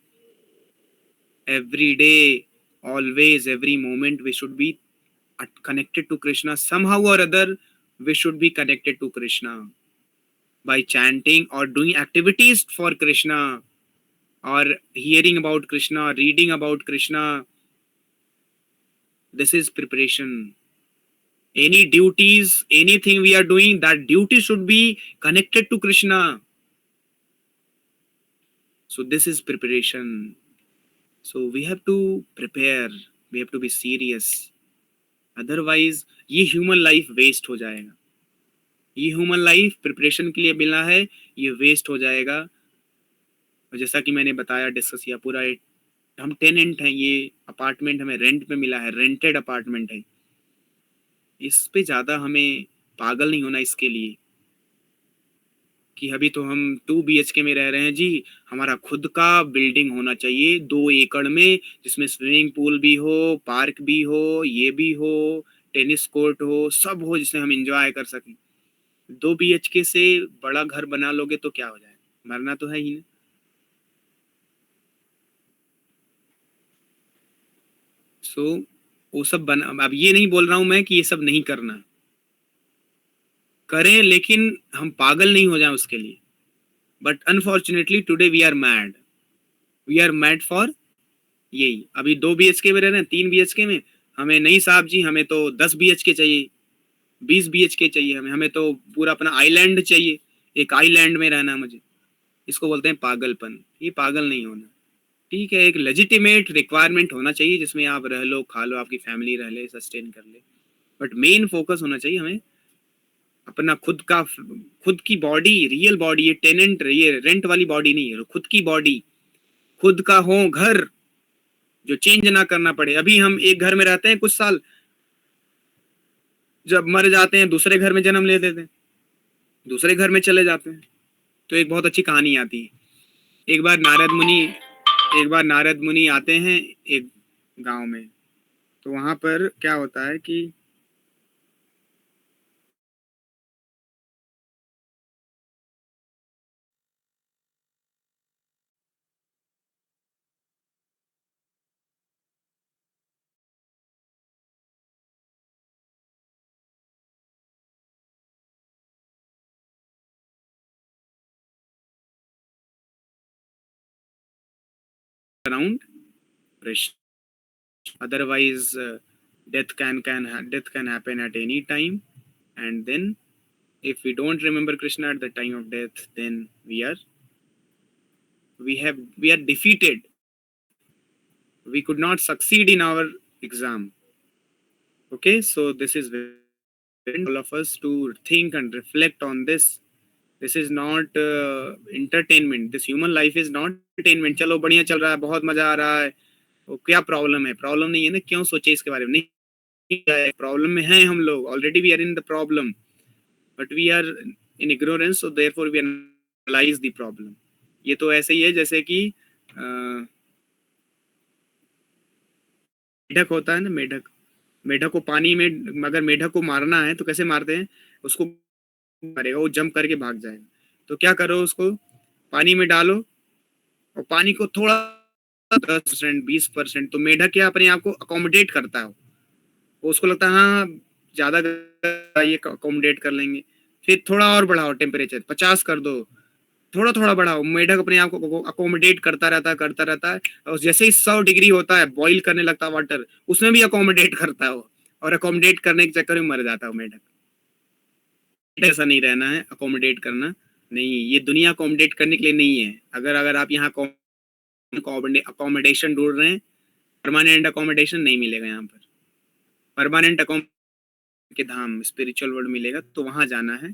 Every day, always, every moment, we should be connected to Krishna. Somehow or other, we should be connected to Krishna by chanting or doing activities for Krishna, or hearing about Krishna, reading about Krishna. This is preparation. Any duties, anything we are doing, that duty should be connected to Krishna. So this is preparation. So we have to prepare, we have to be serious. Otherwise ये human life waste हो जाएगा। ये human life preparation के लिए मिला है, ये waste हो जाएगा। और जैसा कि मैंने बताया, डिस्कस किया पूरा, हम टेनेंट हैं, ये अपार्टमेंट हमें रेंट पे मिला है, रेंटेड अपार्टमेंट है। इस पे ज़्यादा हमें पागल नहीं होना इसके लिए कि अभी तो हम 2 BHK में रह रहे हैं जी, हमारा खुद का बिल्डिंग होना चाहिए 2 एकड़ में, जिसमें स्विमिंग पूल भी हो, पार्क भी हो, ये भी हो, टेनिस कोर्ट हो, सब हो, जिसमें हम एंजॉय कर सकें। 2 BHK से बड़ा घर बना लोगे तो क्या हो जाएगा? मरना तो है ही ना। सो वो सब बना, अब ये नहीं बोल रहा हूं मैं कि ये सब नहीं करना, करें, लेकिन हम पागल नहीं हो जाएं उसके लिए। But unfortunately today we are mad for यही। अभी 2 BHK में रह रहे हैं, 3 BHK में, हमें नहीं साहब जी, हमें तो 10 BHK चाहिए, 20 BHK चाहिए, हमें तो पूरा अपना आइलैंड चाहिए, एक आइलैंड में रहना मुझे। इसको बोलते हैं पागलपन। ये पागल नहीं होना, ठीक है, एक लेजिटिमेट रिक्वायरमेंट होना चाहिए जिसमें आप रह लो, खा लो, आपकी फैमिली रह ले, सस्टेन कर ले, बट मेन फोकस होना चाहिए हमें अपना खुद की बॉडी, रियल बॉडी, ये टेनेंट, ये रेंट वाली बॉडी नहीं है, खुद की बॉडी, खुद का हो घर, जो चेंज ना करना पड़े। अभी हम एक घर में रहते हैं कुछ साल, जब मर जाते हैं दूसरे घर में जन्म ले लेते हैं, दूसरे घर में चले जाते हैं। तो एक बहुत अच्छी कहानी आती है। एक बार नारद मुनि आते हैं एक गांव में। तो वहां पर क्या होता है कि around Krishna. Otherwise, death can happen at any time, and then if we don't remember Krishna at the time of death, then we are defeated. We could not succeed in our exam. Okay, so this is very all of us to think and reflect on this. This is not entertainment. This human life is not entertainment. चलो बढ़िया चल रहा है, बहुत मजा आ रहा है, वो क्या प्रॉब्लम है? प्रॉब्लम नहीं है ना, क्यों सोचे इसके बारे में? नहीं, प्रॉब्लम में हैं हम लोग, already we are in the problem, but we are in ignorance, so therefore we analyse the problem. ये तो ऐसे ही है जैसे कि मेढक होता है ना, मेढक को पानी में, अगर मेढक को मारना है तो कैसे मारते हैं? उसको मारेगा, वो जंप करके भाग जाएगा। तो क्या करो, उसको पानी में डालो और पानी को थोड़ा 10%, 20%, तो मेढक क्या अपने आप को अकोमोडेट करता है। उसको लगता है हाँ ज्यादा ये अकोमोडेट कर लेंगे, फिर थोड़ा और बढ़ाओ, टेम्परेचर 50 कर दो, थोड़ा थोड़ा बढ़ाओ, मेढक अपने आप को अकोमोडेट करता रहता है। और जैसे ही 100 डिग्री होता है, बॉईल करने लगता है वाटर, उसमें भी अकोमोडेट करता है वो, और अकोमोडेट करने के चक्कर में मर जाता है मेढक। ऐसा नहीं रहना है, अकोमोडेट करना नहीं, ये दुनिया अकोमोडेट करने के लिए नहीं है। अगर आप यहाँ अकोमोडेशन ढूंढ रहे हैं, परमानेंट अकोमोडेशन नहीं मिलेगा यहाँ पर। परमानेंट के धाम, स्पिरिचुअल वर्ल्ड मिलेगा, तो वहां जाना है,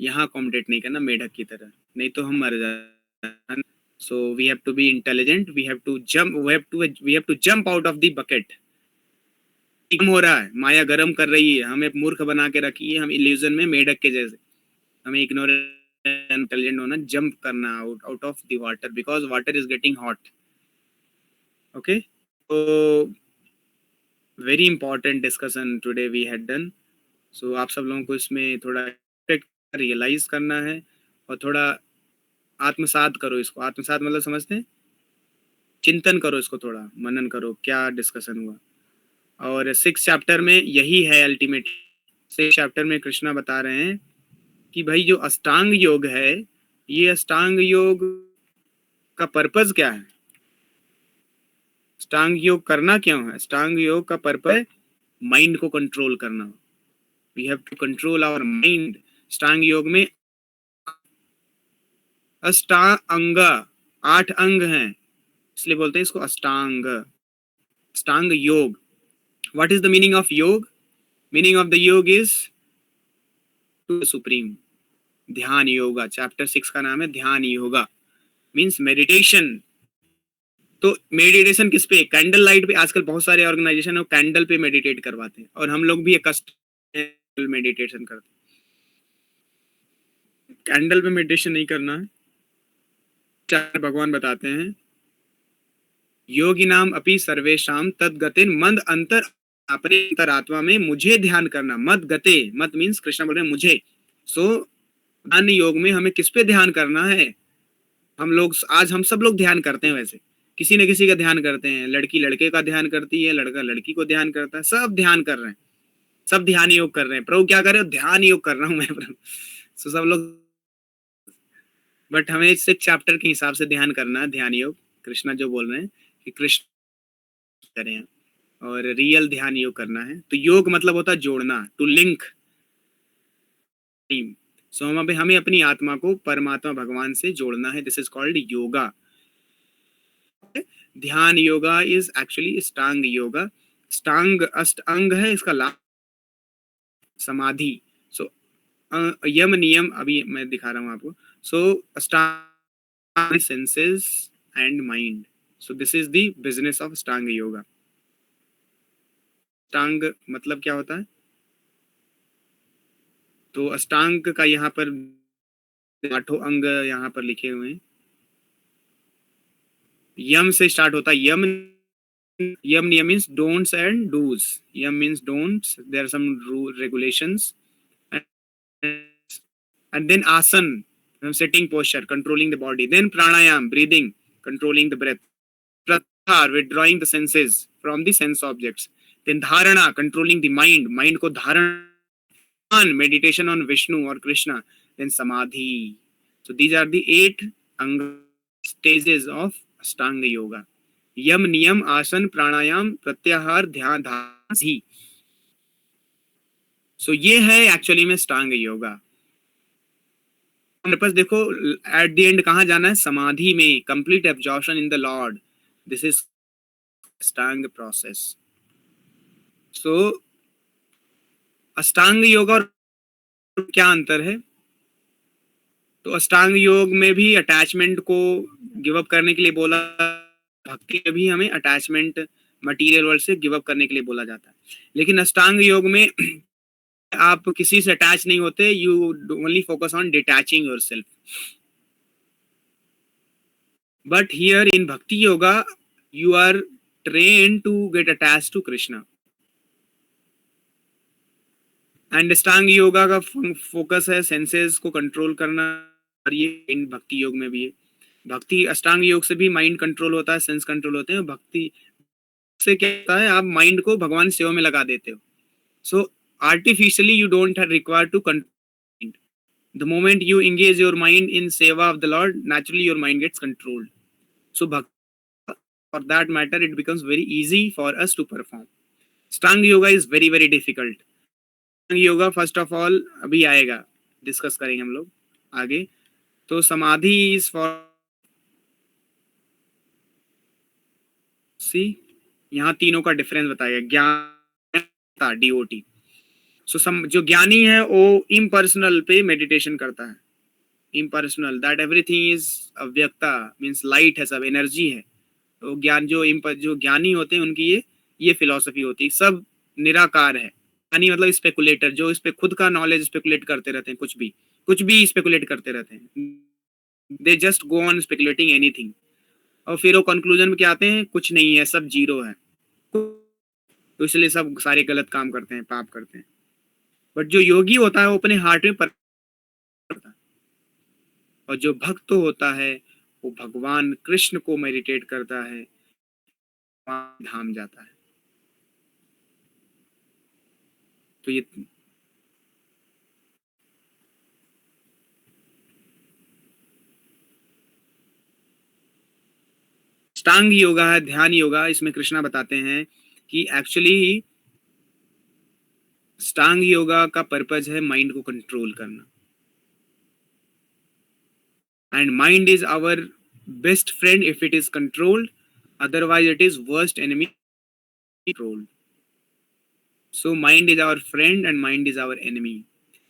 यहाँ अकोमोडेट नहीं करना मेढक की तरह, नहीं तो हम मर जाए। So we have to be intelligent, we have to jump out of the bucket. कम हो रहा है, माया गर्म कर रही है, हमें मूर्ख बना के रखी है, हम इल्यूजन में मेढक के जैसे, हमें इग्नोरेंट इंटेलिजेंट होना, जंप करना out of the water because water is getting hot. Okay, तो very important discussion today we had done. So आप सब लोगों को इसमें थोड़ा रियलाइज करना है और थोड़ा आत्मसात करो इसको. आत्मसात मतलब समझते हैं, चिंतन करो इसको, थोड़ा मनन करो क्या डिस्कशन हुआ. और 6 चैप्टर में यही है अल्टीमेट. 6 चैप्टर में कृष्णा बता रहे हैं कि भाई जो अष्टांग योग है, ये अष्टांग योग का पर्पस क्या है, अष्टांग योग करना क्यों है. अष्टांग योग का पर्पस माइंड को कंट्रोल करना. We have to control our mind. Ashtanga yoga में अष्टांग 8 अंग हैं, इसलिए बोलते हैं इसको अष्टांग. अष्टांग योग. What is the meaning of योग. मीनिंग ऑफ द योग इज टू सुप्रीम. ध्यान योगा. चैप्टर 6 का नाम है ध्यान योगा, मीन्स मेडिटेशन. तो मेडिटेशन किस पे, कैंडल लाइट पे. आजकल बहुत सारे ऑर्गेनाइजेशन है कैंडल पे मेडिटेट करवाते हैं, और हम लोग भी एक मेडिटेशन करते हैं. कैंडल पे मेडिटेशन नहीं करना है. चार भगवान बताते हैं, योगी नाम अपि सर्वेशाम तद्गतिन मद अंतर, अपने अंतरात्मा में मुझे ध्यान करना. मद गते, मत मीन्स कृष्ण बोल रहे हैं मुझे. सो ध्यान योग में हमें किस पे ध्यान करना है. हम लोग आज हम सब लोग ध्यान करते हैं, वैसे किसी न किसी का ध्यान करते हैं. लड़की लड़के का ध्यान करती है, लड़का लड़की को ध्यान करता है, सब ध्यान कर रहे हैं, सब ध्यान योग कर रहे हैं. प्रभु क्या कर रहे हो, ध्यान योग कर रहा हूं मैं प्रभु. सो सब लोग, बट हमें 6 चैप्टर के हिसाब से ध्यान करना है. ध्यान योग कृष्णा जो बोल रहे हैं कि कृष्ण करें, और रियल ध्यान योग करना है. तो योग मतलब होता है जोड़ना, टू लिंक. सो हमें अपनी आत्मा को परमात्मा भगवान से जोड़ना है. This is called yoga. ध्यान योगा इज एक्चुअली अष्टांग योगा. अष्टांग अष्ट अंग है, इसका लाभ समाधि. सो यम नियम अभी मैं दिखा रहा हूं आपको. सो अष्टांग senses and mind. So this is the business of अष्टांग योगा. अष्टांग मतलब क्या होता है, तो अष्टांग का यहाँ पर 8 अंग यहाँ पर लिखे हुए हैं. यम से स्टार्ट होता है. Yama yama niyama means don'ts and do's. Yama means don'ts, there are some regulations. And then asan, sitting posture, controlling the body. Then pranayam, breathing, controlling the breath. Pratyahar, withdrawing the senses from the sense objects. Then dharana, controlling the mind, mind ko dharana, meditation on Vishnu or Krishna. Then samadhi. So these are the 8 stages of Ashtanga yoga. यम नियम आसन प्राणायाम प्रत्याहार ध्यान धारणा. सो ये है actually में अष्टांग yoga. Purpose देखो, at the end कहाँ जाना है, समाधि में, complete absorption in the Lord. This is Ashtanga process. सो अष्टांग योग और क्या अंतर है. तो अष्टांग योग में भी अटैचमेंट को गिव अप करने के लिए बोला, भक्ति में भी हमें अटैचमेंट मटेरियल वर्ल्ड से गिव अप करने के लिए बोला जाता है. लेकिन अष्टांग योग में आप किसी से अटैच नहीं होते. You only focus on detaching yourself. But here in bhakti yoga you are train to get attach to Krishna. And Ashtanga yoga का फोकस है सेंसेस को कंट्रोल करना, और ये इन भक्ति योग में भी है. भक्ति अष्टांग योग से भी माइंड कंट्रोल होता है, सेंस कंट्रोल होते हैं. भक्ति से क्या होता है, आप माइंड को भगवान सेवा में लगा देते हो. सो artificially you don't require to control. The moment you engage your mind in seva of the Lord, naturally your mind gets controlled. So bhakti, for that matter, it becomes very easy for us to perform. Ashtanga yoga is very very difficult. Ashtanga yoga first of all अभी आएगा, discuss करेंगे हम लोग आगे. तो समाधि is for सी, यहाँ तीनों का डिफरेंस बताया. ज्ञान DOT. सो जो ज्ञानी है वो इम्पर्सनल पे मेडिटेशन करता है. Impersonal, that everything is avyakta, means light है, सब एनर्जी है. तो ज्ञान जो ज्ञानी होते हैं उनकी ये फिलॉसफी होती है. सब निराकार है। यानी मतलब स्पेकुलेटर, जो इस पे खुद का नॉलेज स्पेकुलेट करते रहते हैं, कुछ भी स्पेकुलेट करते रहते हैं। They just go on speculating anything, और फिर वो कंक्लूजन में क्या आते हैं, कुछ नहीं है, सब जीरो है। तो इसलिए सब सारे गलत काम करते हैं, पाप करते हैं। बट जो योगी होता है वो अपने हार्ट में करता है, और जो भक्त होता है वो भगवान कृष्ण को मेडिटेट करता है, वहाँ धाम जाता है। तो ये अष्टांग योगा है, ध्यान योगा। इसमें कृष्णा बताते हैं कि एक्चुअली अष्टांग योगा का पर्पज है माइंड को कंट्रोल करना, and mind is our best friend if it is controlled, otherwise it is worst enemy controlled. So mind is our friend and mind is our enemy.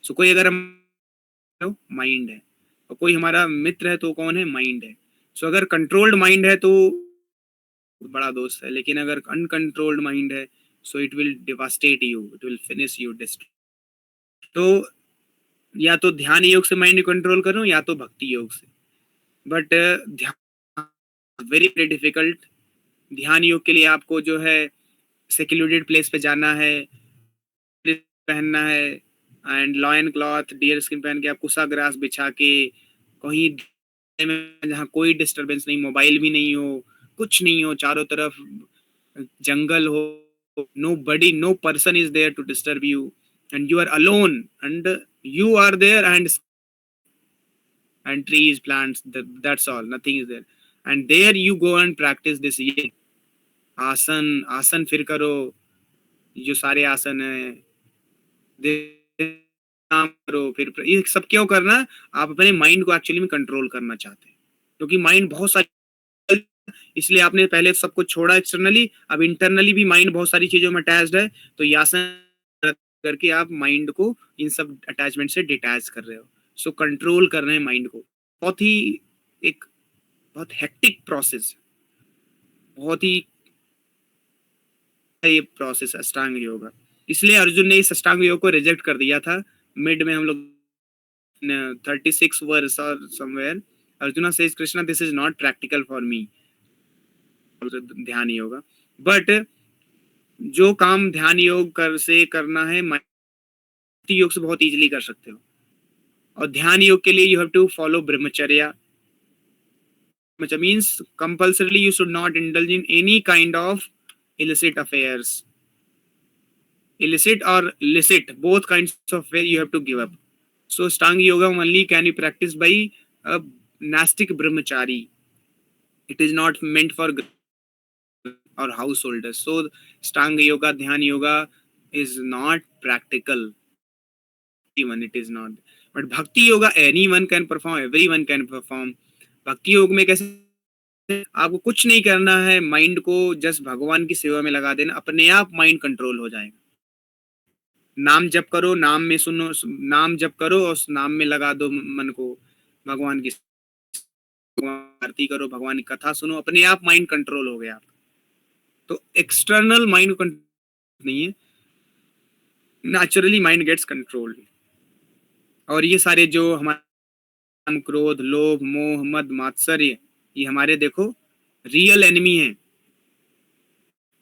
So कोई अगर हम mind है, और कोई हमारा मित्र है तो कौन है, माइंड है। सो अगर कंट्रोल्ड माइंड है तो बड़ा दोस्त है, लेकिन अगर अनकंट्रोल्ड माइंड है so it will devastate you, it will finish you, destroy. तो या तो ध्यान योग से माइंड कंट्रोल करो या तो भक्ति योग से। बट ध्यान वेरी वेरी डिफिकल्ट। ध्यान योग के लिए आपको जो है सेक्लूडेड प्लेस पे जाना है, पहनना है, and lion cloth dear skin पहन के, आप कुसा ग्रास बिछा के कहीं में जहाँ कोई डिस्टरबेंस नहीं, मोबाइल भी नहीं हो, कुछ नहीं हो, चारों तरफ जंगल हो, nobody no person is there to disturb you, and you are alone, and you are there, and trees, plants, that's all, nothing is there, and there you go and practice this ये आसन, आसन फिर करो, जो सारे आसन है, काम करो, फिर ये सब क्यों करना, आप अपने माइंड को एक्चुअली में कंट्रोल करना चाहते हैं, क्योंकि माइंड बहुत सारी, इसलिए आपने पहले सब कुछ छोड़ा एक्सटर्नली, अब इंटरनली भी माइंड बहुत सारी चीजों में अटैच्ड है, तो ये आसन करके आप माइंड को इन सब अटैचमेंट से डिटैच कर रहे हो। सो कंट्रोल कर रहे हैं माइंड को। बहुत ही एक बहुत हेक्टिक प्रोसेस, बहुत ही ये प्रोसेस अष्टांग योग। इसलिए अर्जुन ने इस अष्टांग योग को रिजेक्ट कर दिया था। मिड में हम लोग 36 वर्स और somewhere arjuna says Krishna this is not practical for me, ध्यान योग। बट जो काम ध्यान योग से करना है भक्ति योग से बहुत इजीली कर सकते हो। और ध्यान योग के लिए you have to follow brahmacharya, which means compulsorily you should not indulge in any kind of illicit affairs. Illicit or licit, both kinds of affair you have to give up. So Ashtanga yoga only can be practiced by a nastic brahmachari. It is not meant for or householders. So Ashtanga yoga, Dhyan yoga is not practical. Even it is not. But Bhakti yoga anyone can perform, everyone can perform. भक्ति योग में कैसे, आपको कुछ नहीं करना है, mind को जस्ट भगवान की सेवा में लगा देना, अपने आप माइंड कंट्रोल हो जाएगा। नाम जप करो, नाम में सुनो, नाम जप करो और नाम में लगा दो मन को, भगवान की आरती करो, भगवान की कथा सुनो, अपने आप माइंड कंट्रोल हो गया। तो एक्सटर्नल माइंड कंट्रोल नहीं है, नेचुरली माइंड गेट्स कंट्रोल्ड। और ये सारे जो हमारे क्रोध, लोभ, मोह, मद, मात्सर्य, ये हमारे देखो रियल एनिमी है,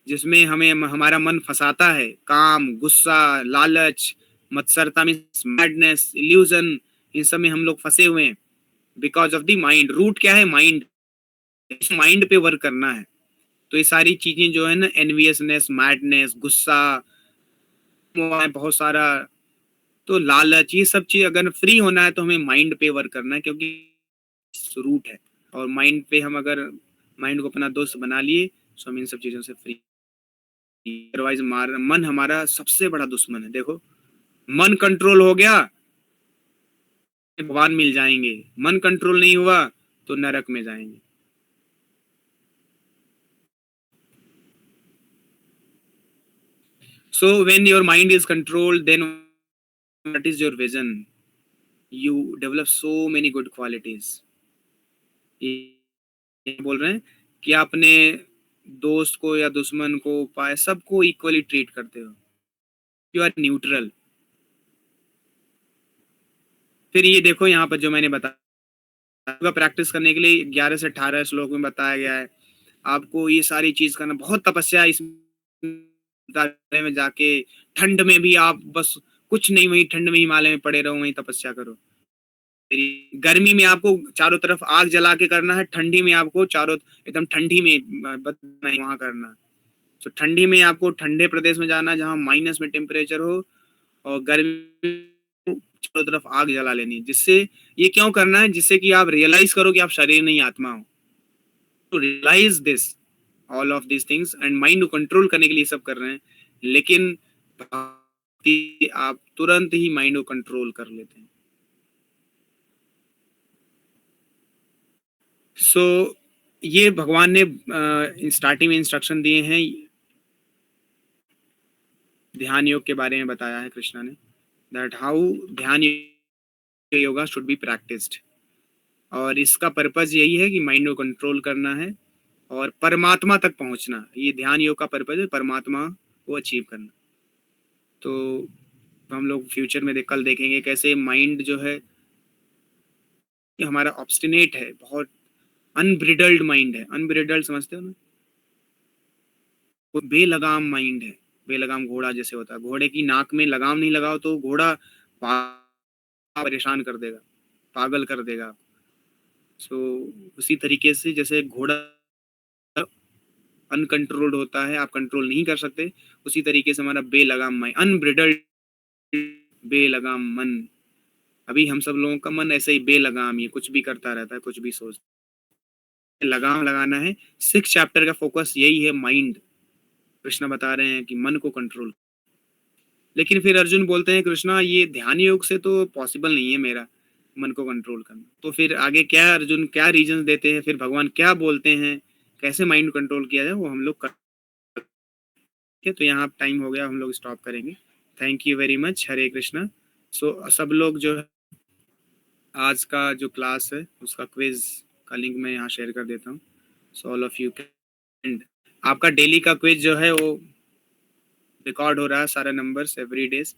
जिसमें हमें हमारा मन फंसाता है। काम, गुस्सा, लालच, मत्सरता में मैडनेस, इल्यूजन, इन सब में हम लोग फंसे हुए हैं because of the mind. Root क्या है, माइंड। माइंड पे वर्क करना है। तो ये सारी चीजें जो है ना, एनवियसनेस, मैडनेस, गुस्सा, बहुत सारा, तो लालच, ये सब चीज अगर फ्री होना है तो हमें माइंड पे वर्क करना है, क्योंकि रूट है। और माइंड पे हम अगर माइंड को अपना दोस्त बना लिए तो हम इन सब चीजों से फ्री। अदरवाइज मन हमारा सबसे बड़ा दुश्मन है। देखो, मन कंट्रोल हो गया भगवान मिल जाएंगे, मन कंट्रोल नहीं हुआ तो नरक में जाएंगे। So when your mind is controlled, then what is your vision? You develop so many good qualities. ये बोल रहे हैं कि आपने दोस्त को या दुश्मन को पाए, सबको इक्वली ट्रीट करते हो। You are neutral. फिर ये देखो यहाँ पर जो मैंने बताया, प्रैक्टिस करने के लिए 11 से 18 श्लोक में बताया गया है। आपको ये सारी चीज करना, बहुत तपस्या इस में जाके, ठंड में भी आप बस कुछ नहीं, वही ठंड में हिमालय में पड़े रहो, वही तपस्या करो। गर्मी में आपको चारों तरफ आग जला के करना है, ठंडी में आपको चारों एकदम ठंडी में वहां करना है। तो ठंडी में आपको ठंडे प्रदेश में जाना है जहाँ माइनस में टेम्परेचर हो, और गर्मी चारों तरफ आग जला लेनी है। जिससे ये क्यों करना है, जिससे कि आप रियलाइज करो कि आप शरीर नहीं आत्मा हो। तो realise this all of this things, and mind को कंट्रोल करने के लिए सब कर रहे हैं, लेकिन आप तुरंत ही माइंड को कंट्रोल कर लेते हैं। सो ये भगवान ने स्टार्टिंग में इंस्ट्रक्शन दिए हैं, ध्यान योग के बारे में बताया है कृष्णा ने, दैट हाउ ध्यान योगा शुड बी प्रैक्टिस्ड। और इसका पर्पज यही है कि माइंड को कंट्रोल करना है और परमात्मा तक पहुंचना। ये ध्यान योग का पर्पज है, परमात्मा को अचीव करना। तो हम लोग फ्यूचर में कल देखेंगे कैसे माइंड जो है हमारा ऑब्स्टिनेट है, बहुत अनब्रिडल्ड माइंड है। अनब्रिडल्ड समझते हो ना, वो बेलगाम माइंड है। बेलगाम घोड़ा जैसे होता है, घोड़े की नाक में लगाम नहीं लगाओ तो घोड़ा परेशान कर देगा, पागल कर देगा। सो उसी तरीके से जैसे घोड़ा अनकंट्रोल्ड होता है, आप कंट्रोल नहीं कर सकते, उसी तरीके से हमारा बेलगाम माइंड, अनब्रिडल्ड बेलगाम मन। अभी हम सब लोगों का मन ऐसे ही बेलगाम, ये कुछ भी करता रहता है, कुछ भी सोचता है। लगाम लगाना है। 6 चैप्टर का फोकस यही है, माइंड। कृष्णा बता रहे हैं कि मन को कंट्रोल। लेकिन फिर अर्जुन बोलते हैं कृष्णा ये ध्यान योग से तो पॉसिबल नहीं है मेरा मन को कंट्रोल करना। तो फिर आगे क्या अर्जुन क्या रीजन देते हैं, फिर भगवान क्या बोलते हैं, कैसे माइंड कंट्रोल किया जाए, वो हम लोग कर। तो यहाँ टाइम हो गया, हम लोग स्टॉप करेंगे। Thank you very much. Hare Krishna. So सब लोग जो है, आज का जो क्लास है उसका क्विज का लिंक मैं यहाँ शेयर कर देता हूँ। So all of you can, आपका डेली का क्विज जो है वो रिकॉर्ड हो रहा है, सारा नंबर्स एवरी डेज।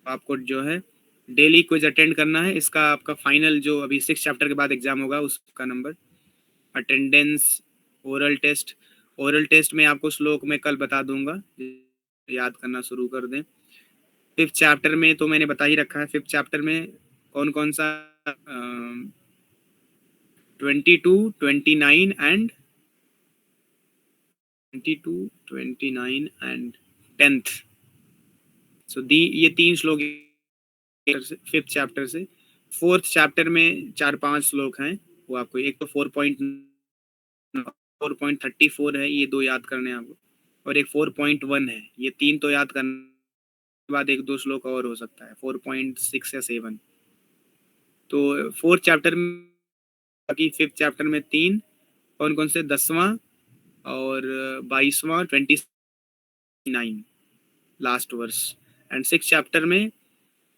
आपको जो है डेली क्विज अटेंड करना है। इसका आपका फाइनल जो अभी 6 चैप्टर के बाद एग्जाम होगा उसका number, attendance, oral test. Oral test में आपको श्लोक में कल बता दूंगा, याद करना शुरू कर दें। 5th चैप्टर में तो मैंने बता ही रखा है। 5th चैप्टर में कौन कौन सा 22, 29 एंड 10th। सो ये 3 श्लोक 5th चैप्टर से। 4th चैप्टर में 4-5 श्लोक हैं, वो आपको एक तो 4.34 है, ये 2 याद करने हैं आपको, और एक 4.1 है, ये 3 तो याद करने के बाद 1-2 श्लोक और हो सकता है 4.6 या 7। तो 4th चैप्टर में, बाकी 5th चैप्टर में 3 कौन कौन से, 10वां और 22वां, 29 last verse. And 6th chapter में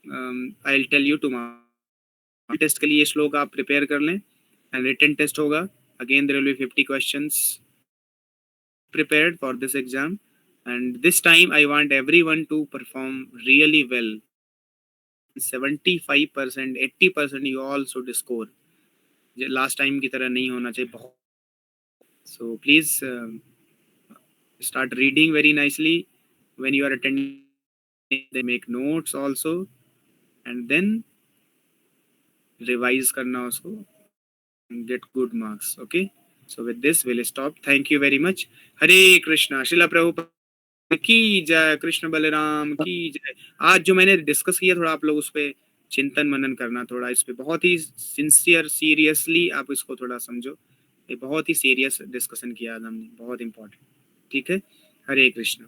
I will tell you tomorrow. Test के लिए ये श्लोक आप प्रिपेयर कर लें, एंड रिटन टेस्ट होगा। Again there will be 50 questions prepared for this exam, and this time I want everyone to perform really well. 75%, 80% you all should score. Last time की तरह नहीं होना चाहिए बहुत। So please start reading very nicely when you are attending. They make notes also, and then revise करना उसको, get good marks. Okay. So with this we'll stop. Thank you very much. Hare Krishna. Srila Prabhupada की जय, कृष्ण बलराम की जय। आज जो मैंने discuss किया, थोड़ा आप लोग उस पर चिंतन मनन करना, थोड़ा इस पे बहुत ही सिंसियर सीरियसली आप इसको थोड़ा समझो। ये बहुत ही सीरियस डिस्कशन किया आज हमने, बहुत इंपॉर्टेंट। ठीक है, हरे कृष्ण।